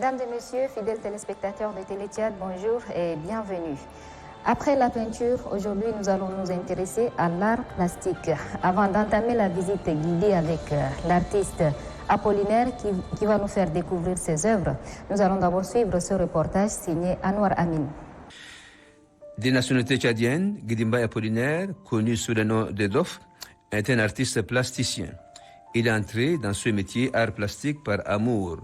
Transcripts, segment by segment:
Mesdames et messieurs, fidèles téléspectateurs de Télé Tchad, bonjour et bienvenue. Après la peinture, aujourd'hui nous allons nous intéresser à l'art plastique. Avant d'entamer la visite guidée avec l'artiste Apollinaire qui va nous faire découvrir ses œuvres, nous allons d'abord suivre ce reportage signé Anwar Amin. Des nationalités tchadiennes, Gidimbaye Apollinaire, connu sous le nom de Dof, est un artiste plasticien. Il est entré dans ce métier art plastique par amour.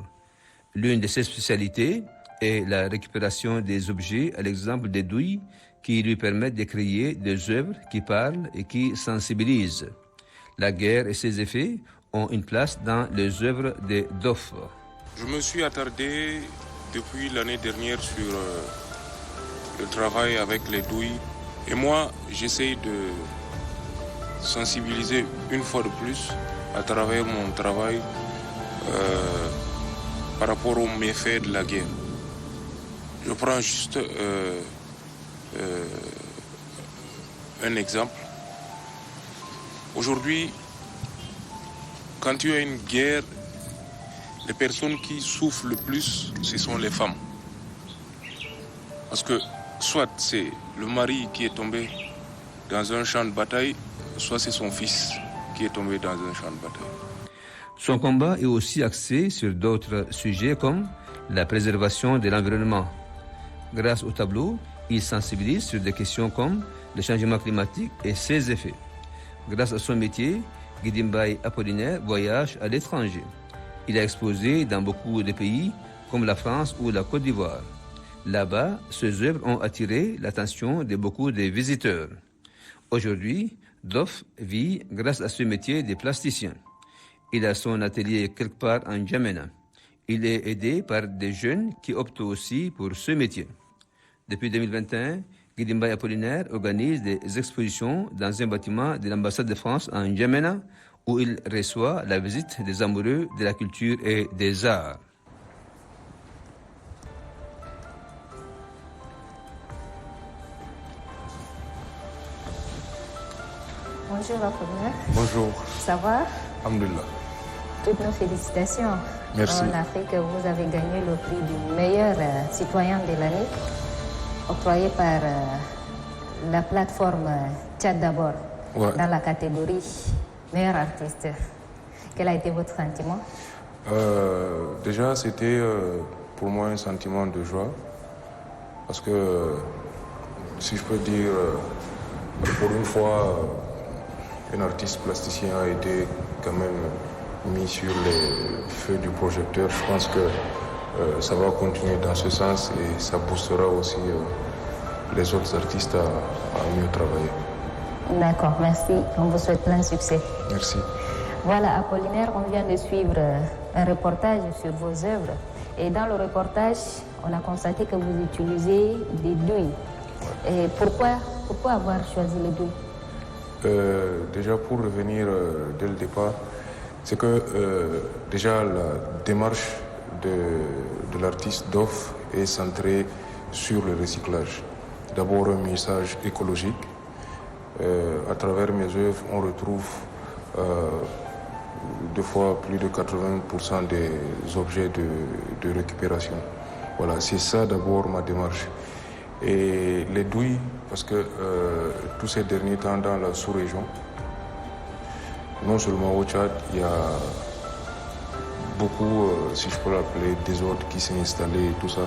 L'une de ses spécialités est la récupération des objets, à l'exemple des douilles, qui lui permettent de créer des œuvres qui parlent et qui sensibilisent. La guerre et ses effets ont une place dans les œuvres de Dof. Je me suis attardé depuis l'année dernière sur le travail avec les douilles. Et moi, j'essaye de sensibiliser une fois de plus à travers mon travail par rapport aux méfaits de la guerre. Je prends juste un exemple. Aujourd'hui, quand tu as une guerre, les personnes qui souffrent le plus, ce sont les femmes. Parce que soit c'est le mari qui est tombé dans un champ de bataille, soit c'est son fils qui est tombé dans un champ de bataille. Son combat est aussi axé sur d'autres sujets comme la préservation de l'environnement. Grâce au tableau, il sensibilise sur des questions comme le changement climatique et ses effets. Grâce à son métier, Gidimbaye Apollinaire voyage à l'étranger. Il a exposé dans beaucoup de pays comme la France ou la Côte d'Ivoire. Là-bas, ses œuvres ont attiré l'attention de beaucoup de visiteurs. Aujourd'hui, Dof vit grâce à ce métier de plasticien. Il a son atelier quelque part en N'Djamena. Il est aidé par des jeunes qui optent aussi pour ce métier. Depuis 2021, Gidimbaye Apollinaire organise des expositions dans un bâtiment de l'ambassade de France en N'Djamena où il reçoit la visite des amoureux de la culture et des arts. Bonjour Apollinaire. Bonjour. Ça va? Alhamdulillah. Toutes nos félicitations. Merci. En Afrique, vous avez gagné le prix du meilleur citoyen de l'année, octroyé par la plateforme Tchad d'abord, dans la catégorie meilleur artiste. Quel a été votre sentiment? Déjà, c'était pour moi un sentiment de joie, parce que, si je peux dire, pour une fois, un artiste plasticien a été quand même mis sur les feux du projecteur. Je pense que ça va continuer dans ce sens et ça boostera aussi les autres artistes à mieux travailler. D'accord, merci. On vous souhaite plein de succès. Merci. Voilà, Apollinaire, on vient de suivre un reportage sur vos œuvres. Et dans le reportage, on a constaté que vous utilisez des douilles. Et pourquoi avoir choisi les douilles? Déjà, pour revenir dès le départ, c'est que déjà la démarche de l'artiste Dof est centrée sur le recyclage. D'abord un message écologique. À travers mes œuvres, on retrouve deux fois plus de 80% des objets de récupération. Voilà, c'est ça d'abord ma démarche. Et les douilles, parce que tous ces derniers temps dans la sous-région, non seulement au Tchad, il y a beaucoup, si je peux l'appeler, désordre qui s'est installé et tout ça,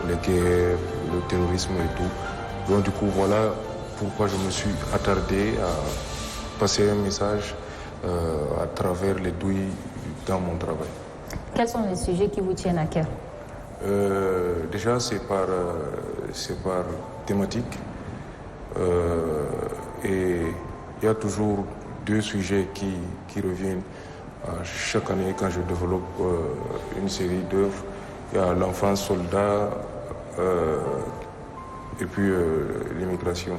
les guerres, le terrorisme et tout. Donc du coup, voilà pourquoi je me suis attardé à passer un message à travers les douilles dans mon travail. Quels sont les sujets qui vous tiennent à cœur? Déjà, c'est par thématique. Et il y a toujours deux sujets qui reviennent chaque année quand je développe une série d'œuvres. Il y a l'enfant soldat et puis l'immigration.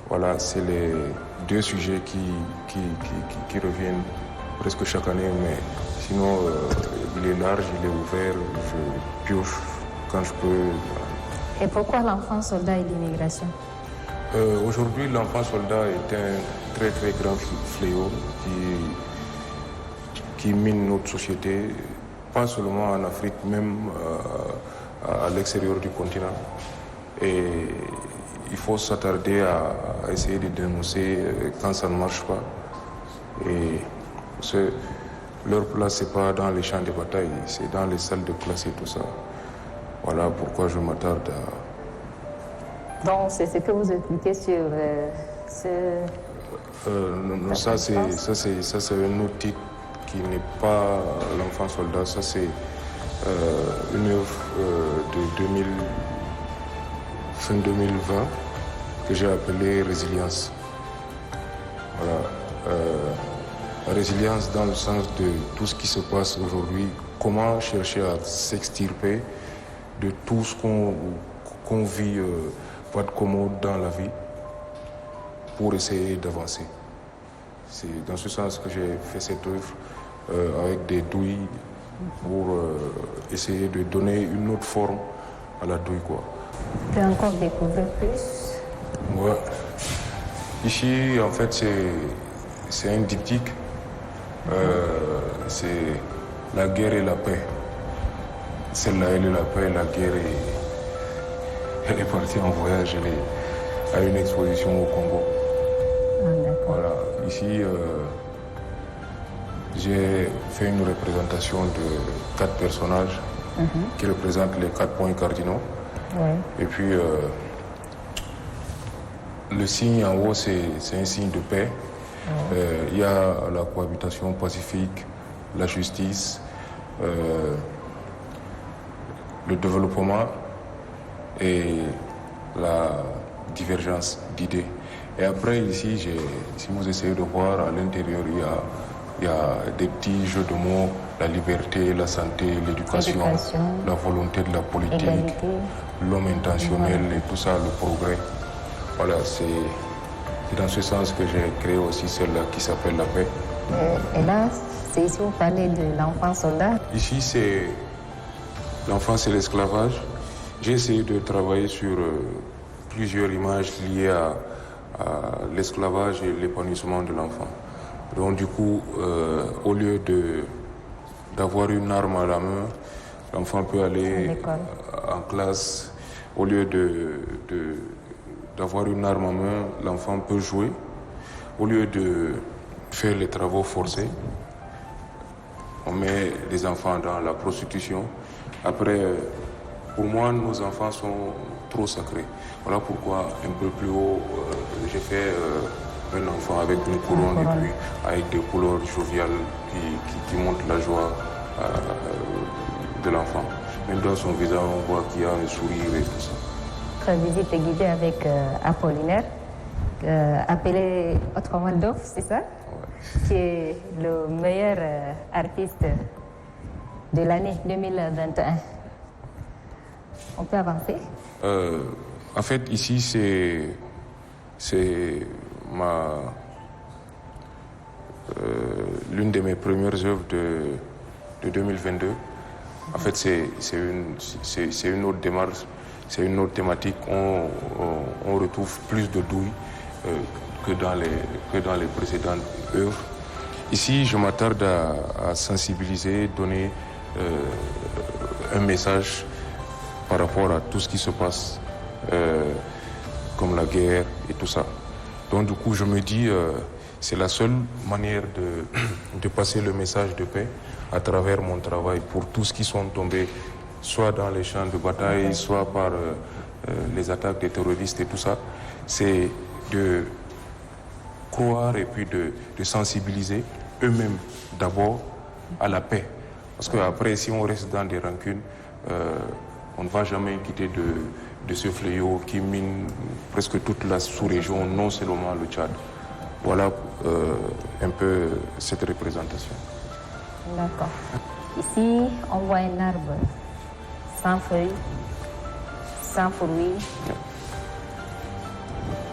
Voilà, c'est les deux sujets qui reviennent presque chaque année, mais sinon il est large, il est ouvert, je pioche quand je peux. Et pourquoi l'enfant soldat et l'immigration? Aujourd'hui, l'enfant soldat est un très très grand fléau qui mine notre société pas seulement en Afrique, même à l'extérieur du continent. Et il faut s'attarder à essayer de dénoncer quand ça ne marche pas. Et leur place, c'est pas dans les champs de bataille, c'est dans les salles de classe et tout ça. Voilà pourquoi je m'attarde à... Donc, c'est ce que vous expliquez sur non, ça c'est un autre titre qui n'est pas l'enfant soldat. Ça c'est une œuvre de fin 2020 que j'ai appelée Résilience. Voilà. Résilience dans le sens de tout ce qui se passe aujourd'hui, comment chercher à s'extirper de tout ce qu'on vit pas de commode dans la vie pour essayer d'avancer. C'est dans ce sens que j'ai fait cette œuvre avec des douilles pour essayer de donner une autre forme à la douille, quoi. Tu peux encore découvrir plus? Ouais. Ici, en fait, c'est un diptyque. C'est la guerre et la paix. Celle-là, elle est la paix, la guerre, elle est partie en voyage, elle est à une exposition au Congo. Ah, voilà. Ici, j'ai fait une représentation de 4 personnages qui représentent les 4 points cardinaux. Ouais. Et puis, le signe en haut, c'est un signe de paix. Il y a la cohabitation pacifique, la justice, le développement et la divergence d'idées. Et après, ici, si vous essayez de voir, à l'intérieur, il y a des petits jeux de mots, la liberté, la santé, l'éducation, la volonté de la politique, l'homme intentionnel et tout ça, le progrès. Voilà, c'est dans ce sens que j'ai créé aussi celle-là qui s'appelle la paix. Et là, c'est ici vous parlez de l'enfant soldat. Ici, c'est l'enfance et l'esclavage. J'ai essayé de travailler sur plusieurs images liées à l'esclavage et l'épanouissement de l'enfant. Donc du coup, au lieu d'avoir une arme à la main, l'enfant peut aller en classe. Au lieu d'avoir une arme en main, l'enfant peut jouer. Au lieu de faire les travaux forcés, on met les enfants dans la prostitution. Après, pour moi, nos enfants sont trop sacrés. Voilà pourquoi, un peu plus haut, j'ai fait un enfant avec une couronne et puis avec des couleurs joviales qui montrent la joie de l'enfant. Même dans son visage, on voit qu'il y a un sourire et tout ça. Notre visite est guidée avec Apollinaire, appelé autrement Dof, c'est ça? Qui est le meilleur artiste de l'année 2021. On peut avancer? En fait, ici, c'est l'une de mes premières œuvres de 2022. En fait, c'est une autre démarche, c'est une autre thématique. On retrouve plus de douille que dans les précédentes œuvres. Ici, je m'attarde à sensibiliser, donner un message par rapport à tout ce qui se passe, comme la guerre et tout ça. Donc du coup, je me dis, c'est la seule manière de passer le message de paix à travers mon travail pour tous qui sont tombés, soit dans les champs de bataille, soit par les attaques des terroristes et tout ça. C'est de croire et puis de sensibiliser eux-mêmes d'abord à la paix. Parce qu'après, si on reste dans des rancunes, on ne va jamais quitter de ce fléau qui mine presque toute la sous-région, non seulement le Tchad. Voilà un peu cette représentation. D'accord. Ici, on voit un arbre sans feuilles, sans fruits.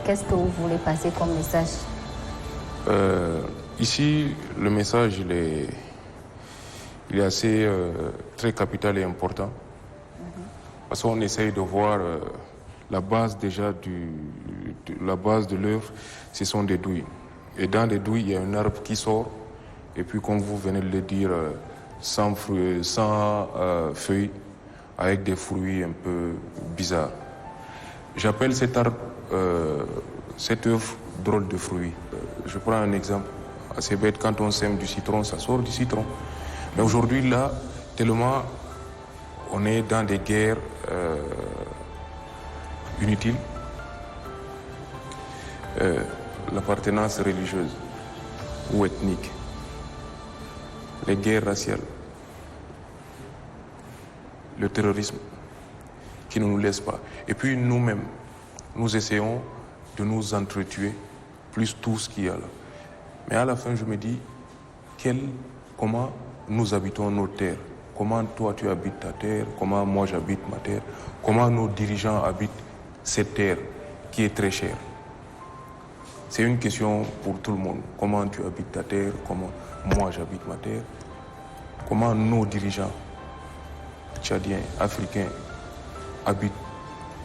Qu'est-ce que vous voulez passer comme message? Ici, le message, il est assez très capital et important. Parce qu'on essaye de voir la base déjà la base de l'œuvre, ce sont des douilles. Et dans les douilles, il y a un arbre qui sort. Et puis, comme vous venez de le dire, sans feuilles, avec des fruits un peu bizarres. J'appelle cette œuvre drôle de fruits. Je prends un exemple assez bête. Quand on sème du citron, ça sort du citron. Mais aujourd'hui, là, tellement on est dans des guerres inutiles, l'appartenance religieuse ou ethnique, les guerres raciales, le terrorisme qui ne nous laisse pas. Et puis nous-mêmes, nous essayons de nous entretuer, plus tout ce qu'il y a là. Mais à la fin, je me dis, comment nous habitons nos terres? Comment toi tu habites ta terre? Comment moi j'habite ma terre? Comment nos dirigeants habitent cette terre qui est très chère? C'est une question pour tout le monde. Comment tu habites ta terre? Comment moi j'habite ma terre? Comment nos dirigeants tchadiens, africains habitent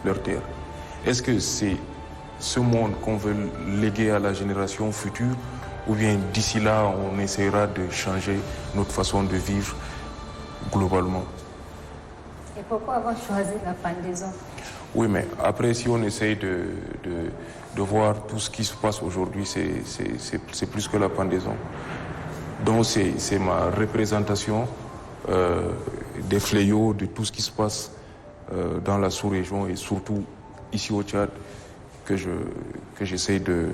leur terre? Est-ce que c'est ce monde qu'on veut léguer à la génération future, ou bien d'ici là on essaiera de changer notre façon de vivre globalement? Et pourquoi avoir choisi la pendaison? Oui, mais après, si on essaye de voir tout ce qui se passe aujourd'hui, c'est plus que la pendaison. Donc c'est ma représentation des fléaux de tout ce qui se passe dans la sous-région et surtout ici au Tchad que j'essaye de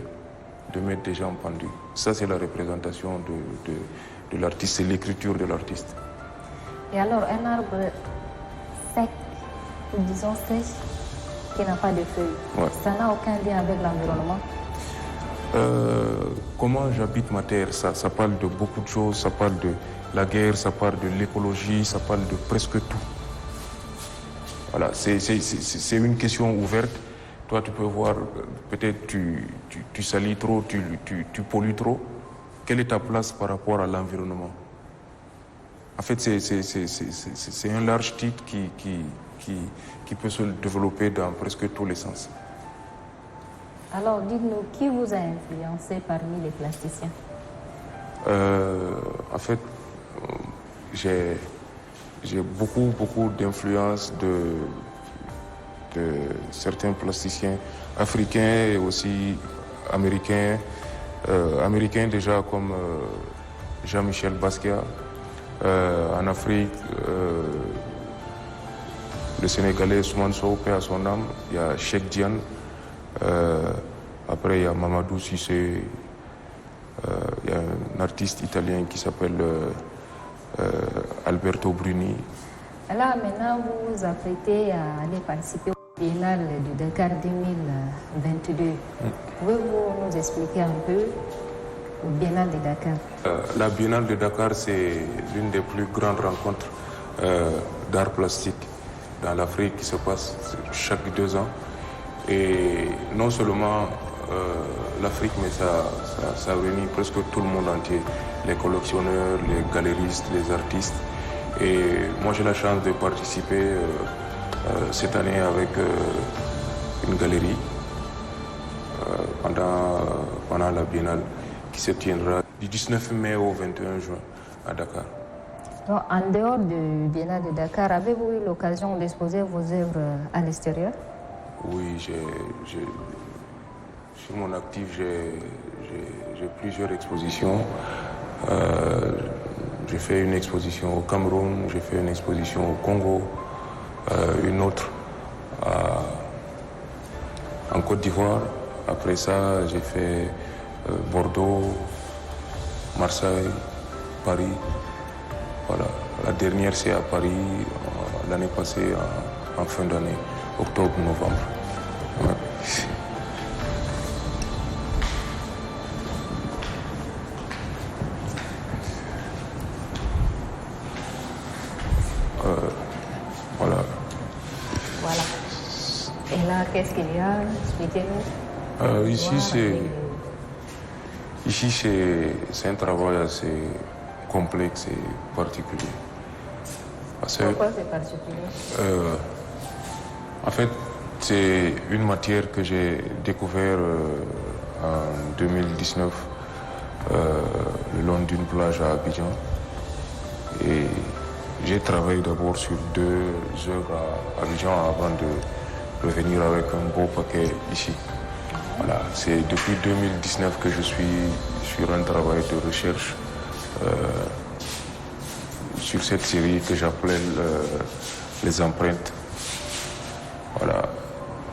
mettre des gens pendus. Ça, c'est la représentation de l'artiste, c'est l'écriture de l'artiste. Et alors, un arbre sec, ou disons sèche, qui n'a pas de feuilles, ouais, ça n'a aucun lien avec l'environnement? Comment j'habite ma terre, ça parle de beaucoup de choses, ça parle de la guerre, ça parle de l'écologie, ça parle de presque tout. Voilà, c'est une question ouverte. Toi, tu peux voir, peut-être tu salis trop, tu pollues trop. Quelle est ta place par rapport à l'environnement? En fait, c'est un large titre qui peut se développer dans presque tous les sens. Alors, dites-nous, qui vous a influencé parmi les plasticiens? En fait, j'ai beaucoup d'influence de certains plasticiens africains et aussi américains. Américains déjà comme Jean-Michel Basquiat. En Afrique, le Sénégalais Ousmane Sow, paix à son âme. Il y a Cheikh Diane. Après, il y a Mamadou Cissé. Il y a un artiste italien qui s'appelle Alberto Bruni. Alors maintenant, vous vous apprêtez à aller participer au Biennale du Dakar 2022. Pouvez-vous nous expliquer un peu le Biennale de Dakar? La Biennale de Dakar, c'est l'une des plus grandes rencontres d'art plastique dans l'Afrique qui se passe chaque 2 ans. Et non seulement l'Afrique, mais ça réunit presque tout le monde entier, les collectionneurs, les galeristes, les artistes. Et moi j'ai la chance de participer cette année avec une galerie pendant la Biennale qui se tiendra du 19 mai au 21 juin à Dakar. Donc, en dehors du Biennale de Dakar, avez-vous eu l'occasion d'exposer vos œuvres à l'extérieur? Oui, sur mon actif, j'ai plusieurs expositions. J'ai fait une exposition au Cameroun, j'ai fait une exposition au Congo, une autre en Côte d'Ivoire. Après ça, j'ai fait Bordeaux, Marseille, Paris. Voilà. La dernière, c'est à Paris, l'année passée, en fin d'année, octobre-novembre. Ouais. Voilà. Voilà. Et là, qu'est-ce qu'il y a? Expliquez-nous. Ici, c'est un travail assez complexe et particulier. Pourquoi c'est particulier? En fait, c'est une matière que j'ai découverte en 2019 le long d'une plage à Abidjan. Et j'ai travaillé d'abord sur 2 œuvres à Abidjan avant de revenir avec un beau paquet ici. Voilà, c'est depuis 2019 que je suis sur un travail de recherche sur cette série que j'appelais les empreintes. Voilà.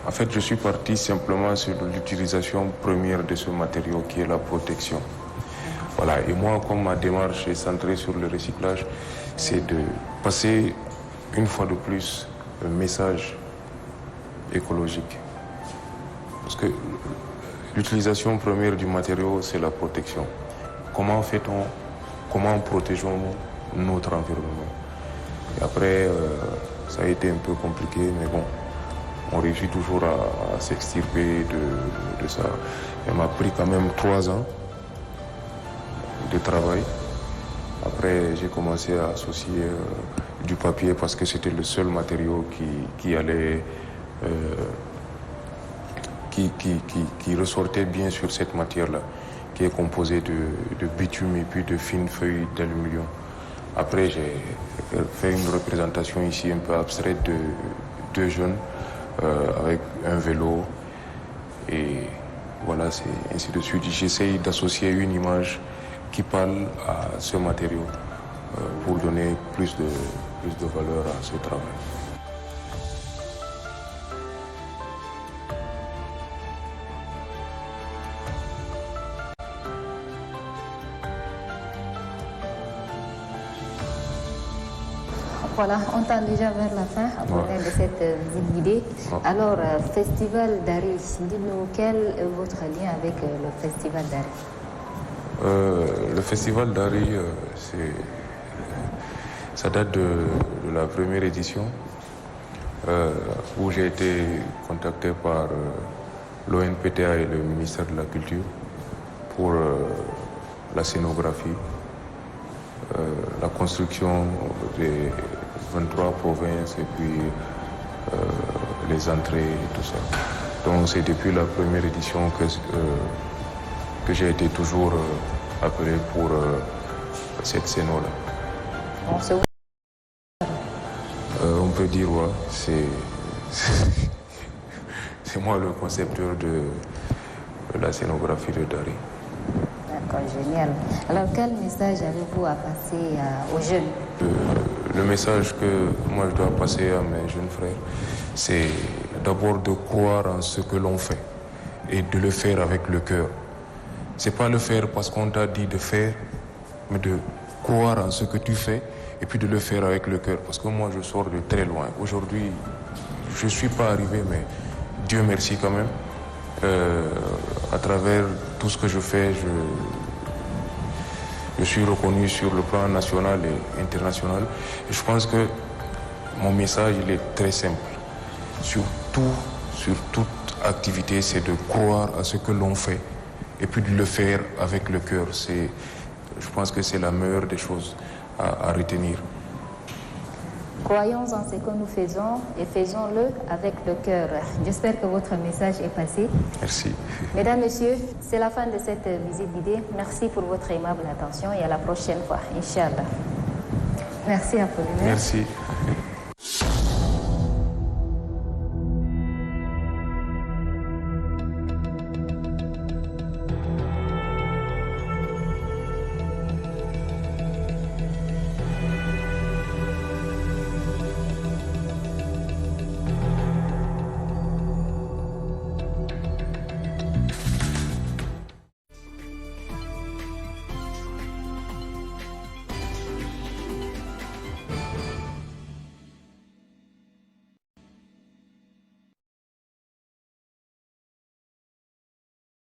En fait, je suis parti simplement sur l'utilisation première de ce matériau qui est la protection. Voilà. Et moi, comme ma démarche est centrée sur le recyclage, c'est de passer une fois de plus un message écologique. Parce que l'utilisation première du matériau, c'est la protection. Comment fait-on, comment protégeons-nous notre environnement? Et après, ça a été un peu compliqué, mais bon, on réussit toujours à s'extirper de ça. Ça m'a pris quand même 3 ans de travail. Après, j'ai commencé à associer du papier parce que c'était le seul matériau qui allait... qui ressortait bien sur cette matière-là, qui est composée de bitume et puis de fines feuilles d'aluminium. Après, j'ai fait une représentation ici un peu abstraite de 2 jeunes avec un vélo. Et voilà, c'est ainsi de suite. J'essaye d'associer une image qui parle à ce matériau pour donner plus de valeur à ce travail. Voilà, on tend déjà vers la fin de cette visite guidée. Alors, Festival d'Ari, dites-nous quel est votre lien avec le Festival d'Ari? Le Festival d'Ari, ça date de la première édition où j'ai été contacté par l'ONPTA et le ministère de la Culture pour la scénographie, la construction des 23 provinces et puis les entrées et tout ça. Donc c'est depuis la première édition que j'ai été toujours appelé pour cette scéno-là. On peut dire, ouais, c'est moi le concepteur de la scénographie de Dari. D'accord, génial. Alors quel message avez-vous à passer aux jeunes? Le message que moi je dois passer à mes jeunes frères, c'est d'abord de croire en ce que l'on fait et de le faire avec le cœur. C'est pas le faire parce qu'on t'a dit de faire, mais de croire en ce que tu fais et puis de le faire avec le cœur. Parce que moi je sors de très loin. Aujourd'hui, je suis pas arrivé, mais Dieu merci quand même. À travers tout ce que je fais, je suis reconnu sur le plan national et international. Et je pense que mon message, il est très simple. Sur toute activité, c'est de croire à ce que l'on fait et puis de le faire avec le cœur. Je pense que c'est la meilleure des choses à retenir. Croyons en ce que nous faisons et faisons-le avec le cœur. J'espère que votre message est passé. Merci. Mesdames, Messieurs, c'est la fin de cette visite guidée. Merci pour votre aimable attention et à la prochaine fois, Inch'Allah. Merci, Apollinaire. Merci.